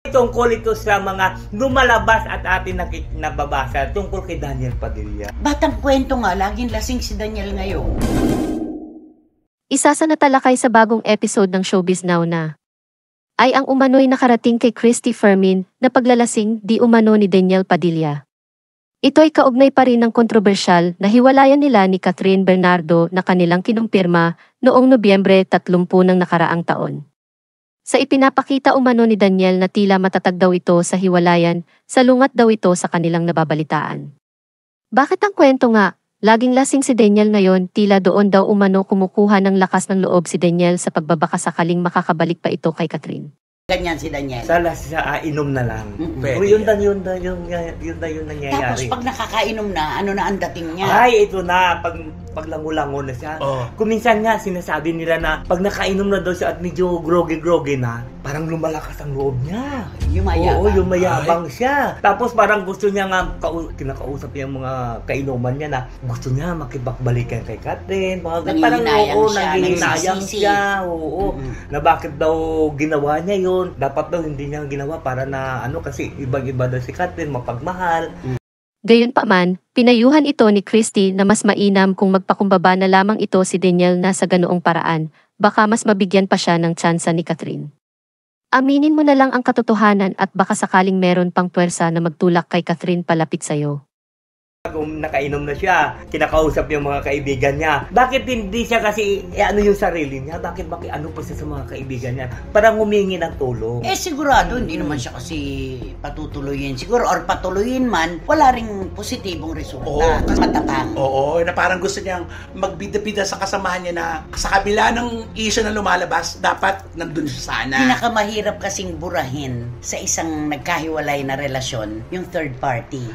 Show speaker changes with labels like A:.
A: Tungkol ito sa mga lumalabas at atin nababasa tungkol kay Daniel Padilla.
B: Batang kwento nga, laging lasing si Daniel ngayon.
C: Isa sa natalakay sa bagong episode ng Showbiz Now na ay ang umano'y nakarating kay Christy Fermin na paglalasing di umano ni Daniel Padilla. Ito'y kaugnay pa rin ng kontrobersyal na hiwalayan nila ni Catherine Bernardo na kanilang kinumpirma noong Nobyembre 30 ng nakaraang taon. Sa ipinapakita umano ni Daniel na tila matatag daw ito sa hiwalayan, salungat daw ito sa kanilang nababalitaan. Bakit ang kwento nga? Laging lasing si Daniel ngayon, tila doon daw umano kumukuha ng lakas ng loob si Daniel sa pagbabaka sakaling makakabalik pa ito kay Catherine.
B: Ganyan si Daniel.
A: Sa inom na lang.
B: Pwede.
A: Yun nangyayari.
B: Tapos pag nakakainom na, ano na ang dating niya?
A: Ay, ito na. Pag langulango na siya. Kuminsan nga, sinasabi nila na pag nakainom na daw siya at medyo groggy na, parang lumalakas ang loob niya.
B: Yumayabang.
A: Oo, yumayabang siya. Tapos parang gusto niya nga, kinakausap niya yung mga kainuman niya na gusto niya makibakbalikan kay Catherine. Nanginayang siya. Oo. Na bakit daw ginawa niya yun. Dapat daw hindi niya ginawa para na kasi ibang-iba daw si Catherine, mapagmahal.
C: Gayunpaman, pinayuhan ito ni Christy na mas mainam kung magpakumbaba na lamang ito si Daniel na sa ganoong paraan, baka mas mabigyan pa siya ng tsansa ni Catherine. Aminin mo na lang ang katotohanan at baka sakaling meron pang puwersa na magtulak kay Catherine palapit sa'yo.
A: Kung nakainom na siya, kinakausap yung mga kaibigan niya. Bakit hindi siya kasi yung sarili niya? Bakit ano pa siya sa mga kaibigan niya? Parang humingi ng tulong.
B: Sigurado, hindi naman siya kasi patutuloyin. Siguro, or patuloyin man, wala ring positibong resulta. Matatang.
D: Oo, na parang gusto niyang magbida-bida sa kasamahan niya na sa kabila ng issue na lumalabas, dapat nandun siya sana.
B: Pinakamahirap kasing burahin sa isang nagkahiwalay na relasyon, yung third party.